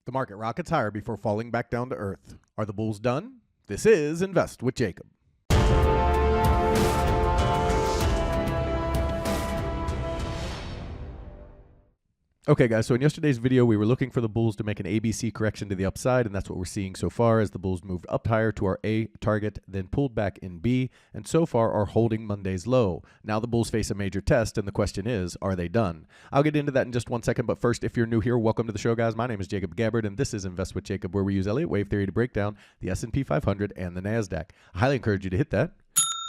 The market rockets higher before falling back down to earth. Are the bulls done? This is Invest with Jacob. Okay, guys, so in yesterday's video, we were looking for the bulls to make an ABC correction to the upside, and that's what we're seeing so far as the bulls moved up higher to our A target, then pulled back in B, and so far are holding Monday's low. Now the bulls face a major test, and the question is, are they done? I'll get into that in just 1 second, but first, if you're new here, welcome to the show, guys. My name is Jacob Gabbard, and this is Invest with Jacob, where we use Elliott Wave Theory to break down the SP500 and the NASDAQ. I highly encourage you to hit that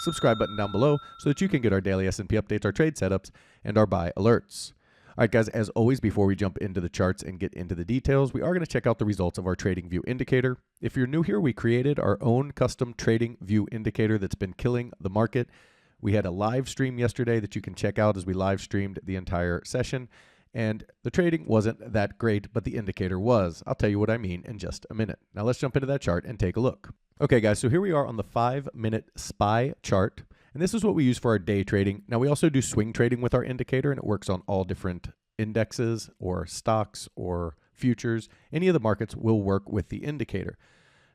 subscribe button down below so that you can get our daily S&P updates, our trade setups, and our buy alerts. All right, guys, as always, before we jump into the charts and get into the details, we are going to check out the results of our Trading View indicator. If you're new here, we created our own custom Trading View indicator that's been killing the market. We had a live stream yesterday that you can check out as we live streamed the entire session. And the trading wasn't that great, but the indicator was. I'll tell you what I mean in just a minute. Now let's jump into that chart and take a look. Okay, guys, so here we are on the 5-minute SPY chart. And this is what we use for our day trading. Now, we also do swing trading with our indicator, and it works on all different indexes or stocks or futures. Any of the markets will work with the indicator.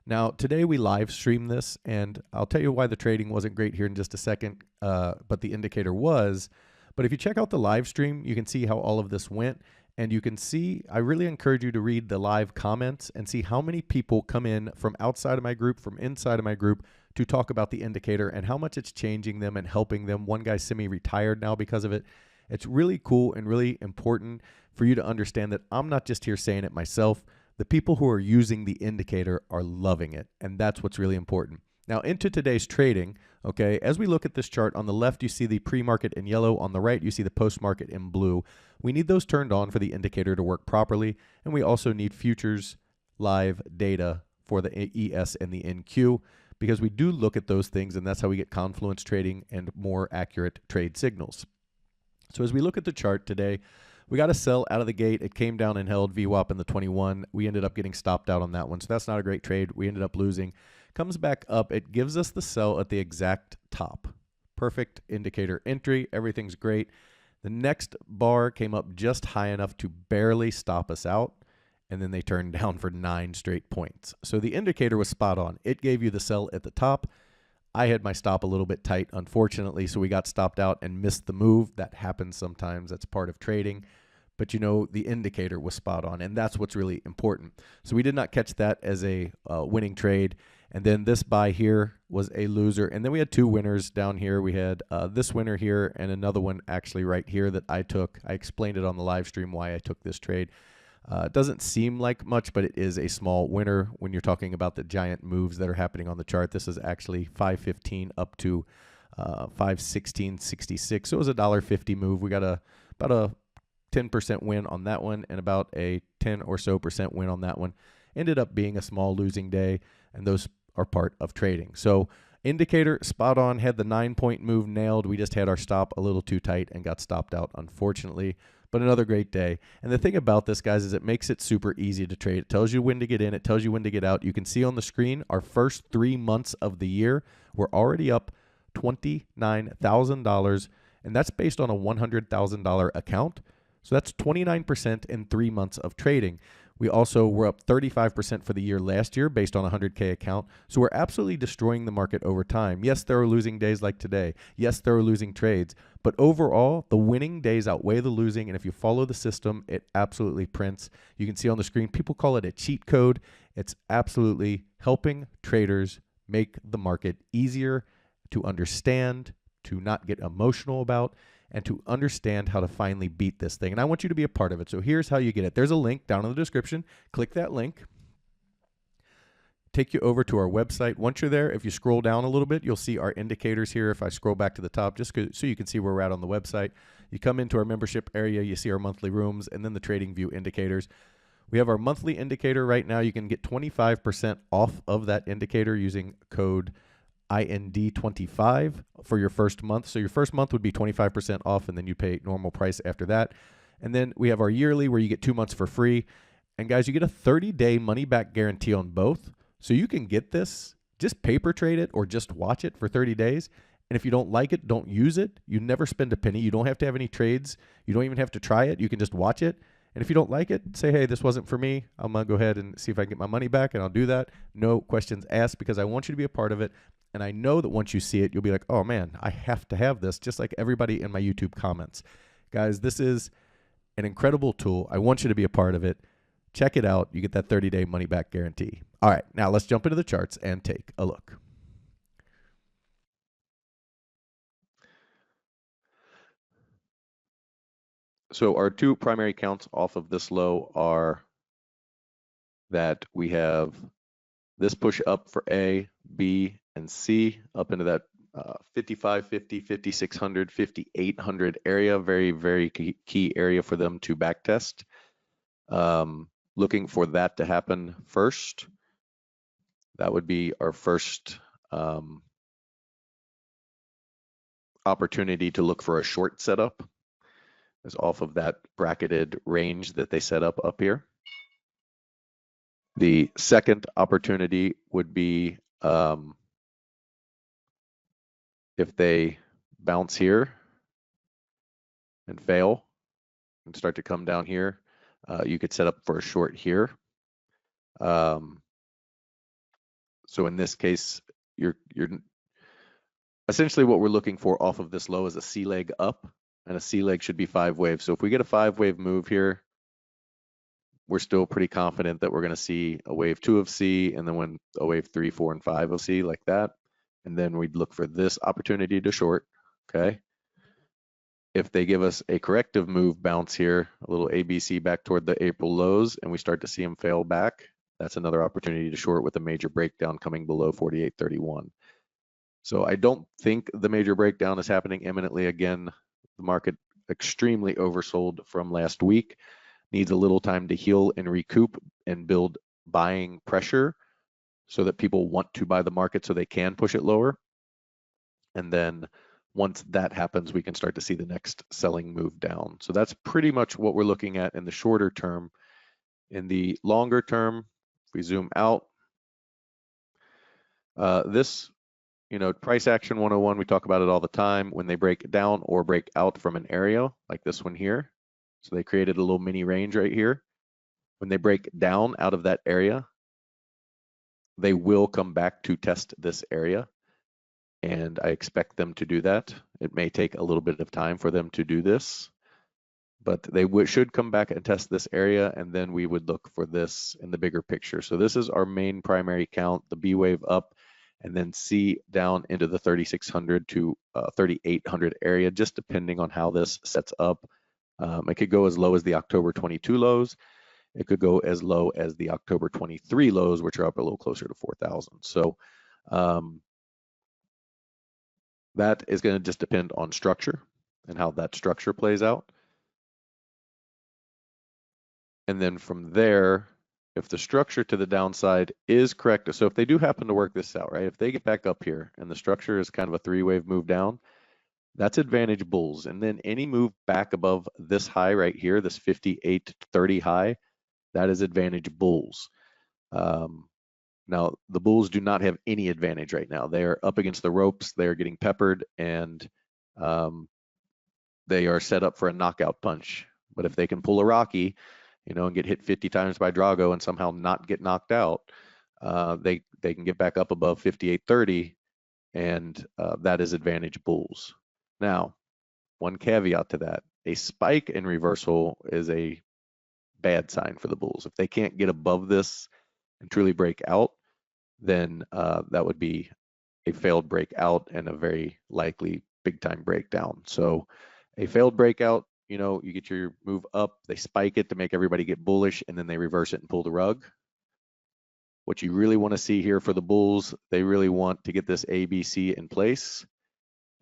Now, today we live stream this, and I'll tell you why the trading wasn't great here in just a second, but the indicator was. But if you check out the live stream, you can see how all of this went. And you can see, I really encourage you to read the live comments and see how many people come in from outside of my group, from inside of my group, to talk about the indicator and how much it's changing them and helping them. One guy's semi-retired now because of it. It's really cool and really important for you to understand that I'm not just here saying it myself. The people who are using the indicator are loving it, and that's what's really important. Now, into today's trading, okay, as we look at this chart, on the left, you see the pre-market in yellow. On the right, you see the post-market in blue. We need those turned on for the indicator to work properly, and we also need futures live data for the ES and the NQ, because we do look at those things, and that's how we get confluence trading and more accurate trade signals. So as we look at the chart today, we got a sell out of the gate. It came down and held VWAP in the 21. We ended up getting stopped out on that one, so that's not a great trade. We ended up losing. Comes back up. It gives us the sell at the exact top. Perfect indicator entry. Everything's great. The next bar came up just high enough to barely stop us out, and then they turned down for 9 straight points. So the indicator was spot on. It gave you the sell at the top. I had my stop a little bit tight, unfortunately, so we got stopped out and missed the move. That happens sometimes. That's part of trading. But, you know, the indicator was spot on, and that's what's really important. So we did not catch that as a winning trade. And then this buy here was a loser. And then we had 2 winners down here. We had this winner here and another one actually right here that I took. I explained it on the live stream why I took this trade. It doesn't seem like much, but it is a small winner when you're talking about the giant moves that are happening on the chart. This is actually 515 up to 516.66. So it was a $1.50 move. We got about a 10% win on that one and about a 10 or so % win on that one. Ended up being a small losing day, and those are part of trading. So indicator spot on, had the 9-point move nailed. We just had our stop a little too tight and got stopped out, unfortunately. But another great day. And the thing about this, guys, is it makes it super easy to trade. It tells you when to get in. It tells you when to get out. You can see on the screen our first 3 months of the year, we're already up $29,000, and that's based on a $100,000 account. So that's 29% in 3 months of trading. We also were up 35% for the year last year based on a 100K account. So we're absolutely destroying the market over time. Yes, there are losing days like today. Yes, there are losing trades. But overall, the winning days outweigh the losing. And if you follow the system, it absolutely prints. You can see on the screen, people call it a cheat code. It's absolutely helping traders make the market easier to understand, to not get emotional about, and to understand how to finally beat this thing. And I want you to be a part of it. So here's how you get it. There's a link down in the description. Click that link. Take you over to our website. Once you're there, if you scroll down a little bit, you'll see our indicators here. If I scroll back to the top, just so you can see where we're at on the website. You come into our membership area, you see our monthly rooms, and then the Trading View indicators. We have our monthly indicator right now. You can get 25% off of that indicator using code IND25 for your first month. So your first month would be 25% off, and then you pay normal price after that. And then we have our yearly where you get 2 months for free. And guys, you get a 30-day money-back guarantee on both. So you can get this, just paper trade it or just watch it for 30 days. And if you don't like it, don't use it. You never spend a penny. You don't have to have any trades. You don't even have to try it. You can just watch it. And if you don't like it, say, hey, this wasn't for me. I'm going to go ahead and see if I can get my money back, and I'll do that. No questions asked, because I want you to be a part of it. And I know that once you see it, you'll be like, oh man, I have to have this, just like everybody in my YouTube comments. Guys, this is an incredible tool. I want you to be a part of it. Check it out. You get that 30-day money back guarantee. All right, now let's jump into the charts and take a look. So our two primary counts off of this low are that we have this push up for A, B, and C up into that 5550, 5600, 5800 area. Very, very key area for them to backtest. Looking for that to happen first. That would be our first opportunity to look for a short setup, is off of that bracketed range that they set up here. The second opportunity would be if they bounce here and fail and start to come down here, you could set up for a short here. So in this case, you're essentially what we're looking for off of this low is a C leg up, and a C leg should be 5 waves. So if we get a 5-wave move here, we're still pretty confident that we're going to see a wave 2 of C, and then when a wave 3, 4, and 5 of C, like that. And then we'd look for this opportunity to short, okay? If they give us a corrective move bounce here, a little ABC back toward the April lows, and we start to see them fail back, that's another opportunity to short with a major breakdown coming below 48.31. So I don't think the major breakdown is happening imminently. Again, the market extremely oversold from last week, needs a little time to heal and recoup and build buying pressure so that people want to buy the market so they can push it lower. And then once that happens, we can start to see the next selling move down. So that's pretty much what we're looking at in the shorter term. In the longer term, if we zoom out, this, price action 101, we talk about it all the time. When they break down or break out from an area like this one here, so they created a little mini range right here. When they break down out of that area, they will come back to test this area. And I expect them to do that. It may take a little bit of time for them to do this, but they should come back and test this area, and then we would look for this in the bigger picture. So this is our main primary count, the B wave up, and then C down into the 3600 to 3800 area, just depending on how this sets up. It could go as low as the October 22 lows. It could go as low as the October 23 lows, which are up a little closer to 4,000. So that is going to just depend on structure and how that structure plays out. And then from there, if the structure to the downside is correct, so if they do happen to work this out, right? If they get back up here and the structure is kind of a 3-wave move down, that's advantage bulls. And then any move back above this high right here, this 58.30 high, that is advantage bulls. Now, the bulls do not have any advantage right now. They are up against the ropes. They are getting peppered, and they are set up for a knockout punch. But if they can pull a Rocky, and get hit 50 times by Drago and somehow not get knocked out, they can get back up above 58.30, and that is advantage bulls. Now, one caveat to that, a spike in reversal is a bad sign for the bulls. If they can't get above this and truly break out, then that would be a failed breakout and a very likely big time breakdown. So a failed breakout, you get your move up, they spike it to make everybody get bullish, and then they reverse it and pull the rug. What you really want to see here for the bulls, they really want to get this ABC in place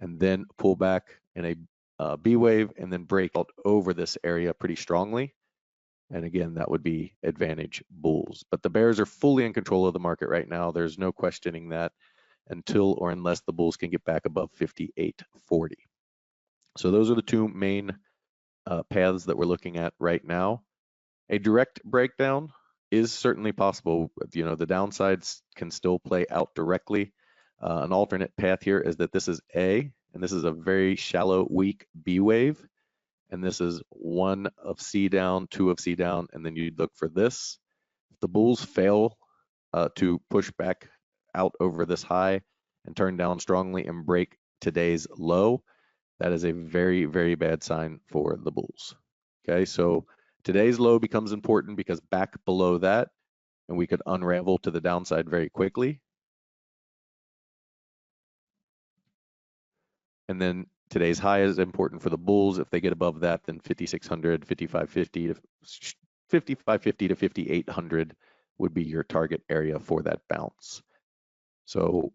and then pull back in a B wave and then break out over this area pretty strongly. And again, that would be advantage bulls. But the bears are fully in control of the market right now. There's no questioning that until or unless the bulls can get back above 58.40. So those are the two main paths that we're looking at right now. A direct breakdown is certainly possible. The downsides can still play out directly. An alternate path here is that this is A, and this is a very shallow, weak B wave. and this is 1 of C down, 2 of C down, and then you'd look for this. If the bulls fail to push back out over this high and turn down strongly and break today's low, that is a very, very bad sign for the bulls. Okay, so today's low becomes important because back below that, and we could unravel to the downside very quickly. And then today's high is important for the bulls. If they get above that, then 5,600, 5,550 to 5,550 to 5,800 would be your target area for that bounce. So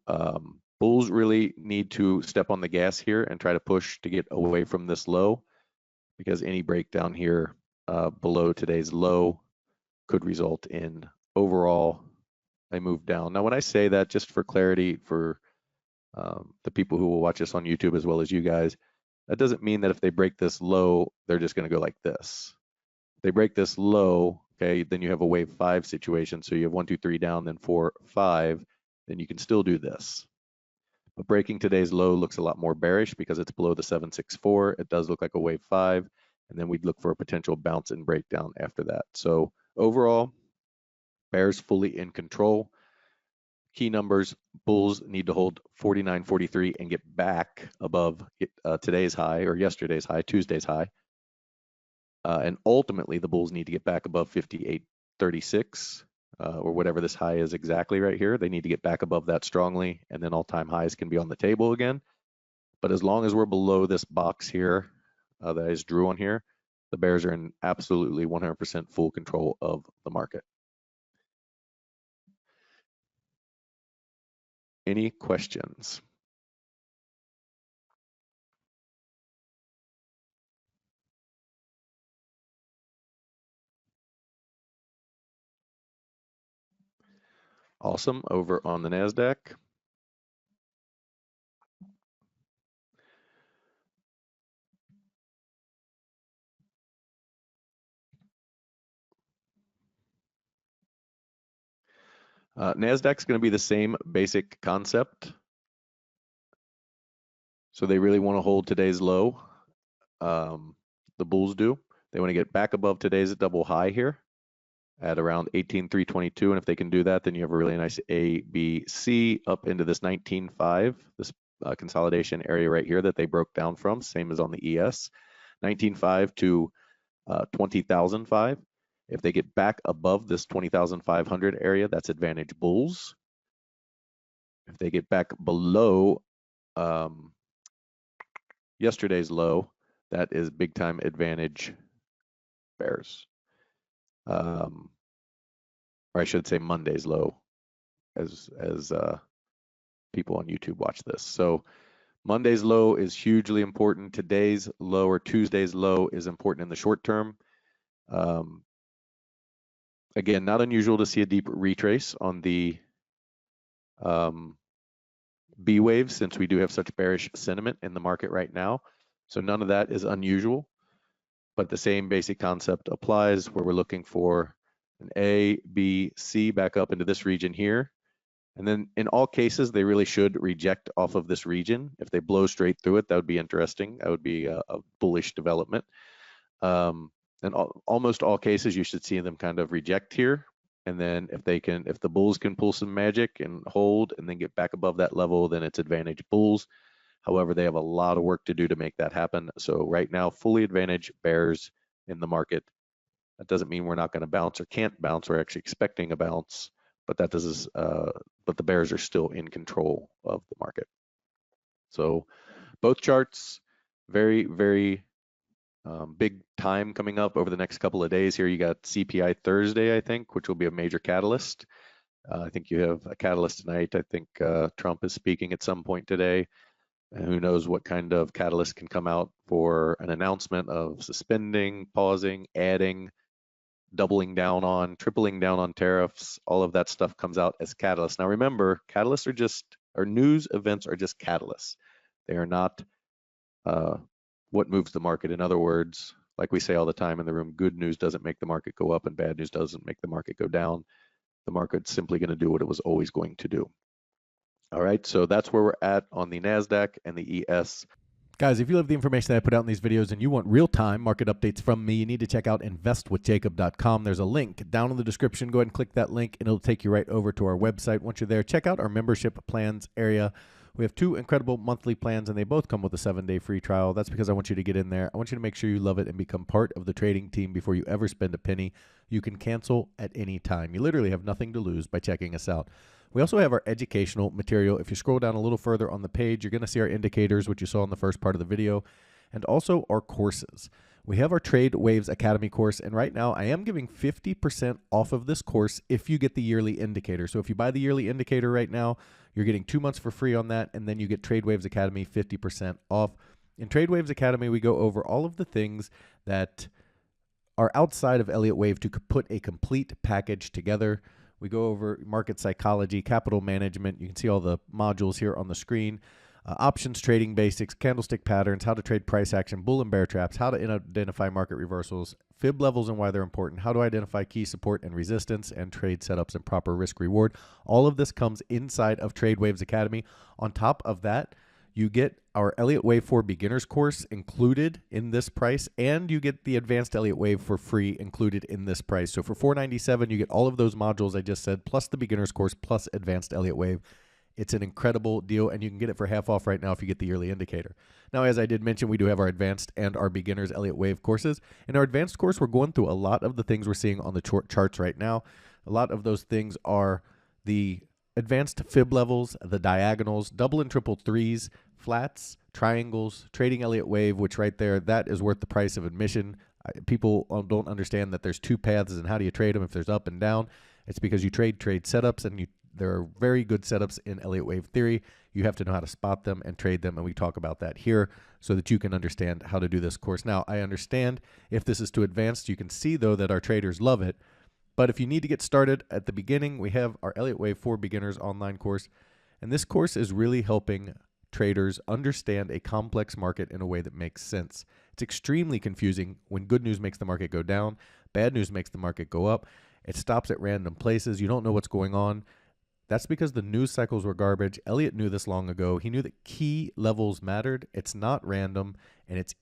bulls really need to step on the gas here and try to push to get away from this low, because any breakdown here below today's low could result in overall a move down. Now, when I say that, just for clarity for the people who will watch this on YouTube as well as you guys, that doesn't mean that if they break this low, they're just going to go like this. If they break this low, okay, then you have a wave 5 situation. So you have 1, 2, 3 down, then 4, 5, then you can still do this. But breaking today's low looks a lot more bearish because it's below the 764. It does look like a wave 5, and then we'd look for a potential bounce and breakdown after that. So overall, bears fully in control. Key numbers, bulls need to hold 49.43 and get back above today's high, or yesterday's high, Tuesday's high. And ultimately, the bulls need to get back above 58.36, or whatever this high is exactly right here. They need to get back above that strongly, and then all-time highs can be on the table again. But as long as we're below this box here that I just drew on here, the bears are in absolutely 100% full control of the market. Any questions? Awesome. Over on the NASDAQ. NASDAQ's going to be the same basic concept. So they really want to hold today's low. The bulls do. They want to get back above today's double high here at around 18,322. And if they can do that, then you have a really nice A, B, C up into this 19.5, this consolidation area right here that they broke down from, same as on the ES, 19.5 to 20,005. If they get back above this 20,500 area, that's advantage bulls. If they get back below yesterday's low, that is big time advantage bears. Or I should say Monday's low, as people on YouTube watch this. So Monday's low is hugely important. Today's low or Tuesday's low is important in the short term. Again, not unusual to see a deep retrace on the B wave, since we do have such bearish sentiment in the market right now. So none of that is unusual, but the same basic concept applies where we're looking for an A, B, C back up into this region here. And then in all cases, they really should reject off of this region. If they blow straight through it, that would be interesting. That would be a bullish development. In almost all cases, you should see them kind of reject here. And then if the bulls can pull some magic and hold and then get back above that level, then it's advantage bulls. However, they have a lot of work to do to make that happen. So right now, fully advantage bears in the market. That doesn't mean we're not going to bounce or can't bounce. We're actually expecting a bounce, but that does. But the bears are still in control of the market. So both charts, very, very big time coming up over the next couple of days here. You got CPI Thursday, I think, which will be a major catalyst. I think you have a catalyst tonight. I think Trump is speaking at some point today. And who knows what kind of catalyst can come out for an announcement of suspending, pausing, adding, doubling down on, tripling down on tariffs. All of that stuff comes out as catalysts. Now remember, catalysts are just, or news events are just catalysts. They are not what moves the market. In other words, like we say all the time in the room, good news doesn't make the market go up and bad news doesn't make the market go down. The market's simply going to do what it was always going to do. All right, so that's where we're at on the NASDAQ and the ES. Guys, if you love the information that I put out in these videos and you want real-time market updates from me, you need to check out investwithjacob.com. There's a link down in the description. Go ahead and click that link, and it'll take you right over to our website. Once you're there, check out our membership plans area. We have 2 incredible monthly plans, and they both come with a 7-day free trial. That's because I want you to get in there. I want you to make sure you love it and become part of the trading team before you ever spend a penny. You can cancel at any time. You literally have nothing to lose by checking us out. We also have our educational material. If you scroll down a little further on the page, you're going to see our indicators, which you saw in the first part of the video, and also our courses. We have our Trade Waves Academy course, and right now I am giving 50% off of this course if you get the yearly indicator. So if you buy the yearly indicator right now, you're getting 2 months for free on that, and then you get Trade Waves Academy 50% off. In Trade Waves Academy, we go over all of the things that are outside of Elliott Wave to put a complete package together. We go over market psychology, capital management. You can see all the modules here on the screen. Options trading basics, candlestick patterns, how to trade price action, bull and bear traps, how to identify market reversals, fib levels and why they're important, how to identify key support and resistance, and trade setups and proper risk reward. All of this comes inside of Trade Waves Academy. On top of that, you get our Elliott Wave 4 beginners course included in this price, and you get the advanced Elliott Wave for free included in this price. So for $497, you get all of those modules I just said, plus the beginners course, plus advanced Elliott Wave. It's an incredible deal, and you can get it for half off right now if you get the yearly indicator. Now, as I did mention, we do have our advanced and our beginners Elliott Wave courses. In our advanced course, we're going through a lot of the things we're seeing on the charts right now. A lot of those things are the advanced fib levels, the diagonals, double and triple threes, flats, triangles, trading Elliott Wave, which right there, that is worth the price of admission. People don't understand that there's 2 paths and how do you trade them if there's up and down. It's because you trade setups, and there are very good setups in Elliott Wave Theory. You have to know how to spot them and trade them, and we talk about that here so that you can understand how to do this course. Now, I understand if this is too advanced. You can see, though, that our traders love it. But if you need to get started at the beginning, we have our Elliott Wave 4 Beginners online course. And this course is really helping traders understand a complex market in a way that makes sense. It's extremely confusing when good news makes the market go down, bad news makes the market go up. It stops at random places. You don't know what's going on. That's because the news cycles were garbage. Elliott knew this long ago. He knew that key levels mattered. It's not random, and it's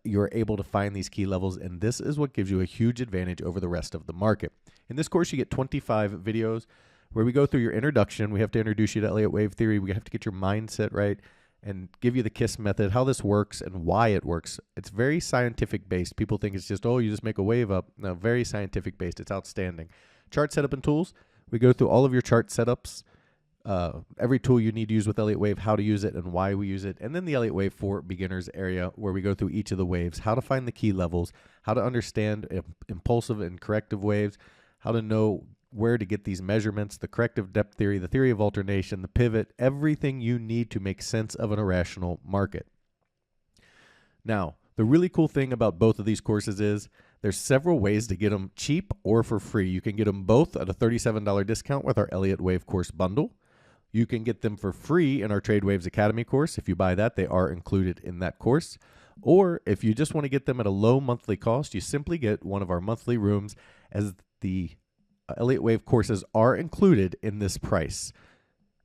you're able to find these key levels, and this is what gives you a huge advantage over the rest of the market. In this course, you get 25 videos where we go through your introduction. We have to introduce you to Elliott Wave Theory. We have to get your mindset right and give you the KISS method, how this works and why it works. It's very scientific based. People think it's just, oh, you just make a wave up. No, very scientific based. It's outstanding. Chart setup and tools. We go through all of your chart setups, every tool you need to use with Elliott Wave, how to use it and why we use it, and then the Elliott Wave 4 beginners area where we go through each of the waves, how to find the key levels, how to understand impulsive and corrective waves, how to know where to get these measurements, the corrective depth theory, the theory of alternation, the pivot, everything you need to make sense of an irrational market. Now, the really cool thing about both of these courses is there's several ways to get them cheap or for free. You can get them both at a $37 discount with our Elliott Wave course bundle. You can get them for free in our Trade Waves Academy course. If you buy that, they are included in that course. Or if you just want to get them at a low monthly cost, you simply get one of our monthly rooms, as the Elliott Wave courses are included in this price.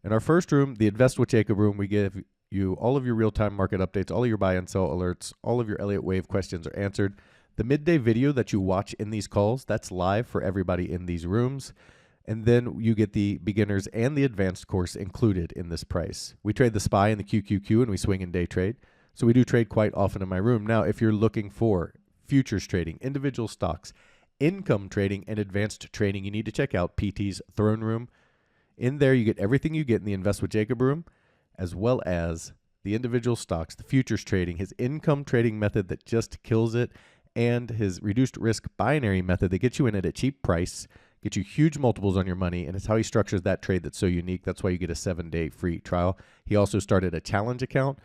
In our first room, the Invest with Jacob room, we give you all of your real-time market updates, all of your buy and sell alerts, all of your Elliott Wave questions are answered. The midday video that you watch in these calls, that's live for everybody in these rooms. And then you get the beginners and the advanced course included in this price. We trade the SPY and the QQQ, and we swing and day trade. So we do trade quite often in my room. Now, if you're looking for futures trading, individual stocks, income trading, and advanced trading, you need to check out PT's Throne Room. In there, you get everything you get in the Invest with Jacob room, as well as the individual stocks, the futures trading, his income trading method that just kills it, and his reduced risk binary method that gets you in at a cheap price, get you huge multiples on your money, and it's how he structures that trade that's so unique. That's why you get a 7-day free trial. He also started a challenge account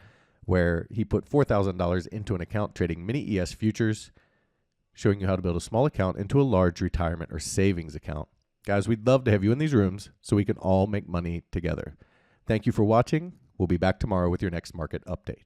where he put $4,000 into an account trading mini ES futures, showing you how to build a small account into a large retirement or savings account. Guys, we'd love to have you in these rooms so we can all make money together. Thank you for watching. We'll be back tomorrow with your next market update.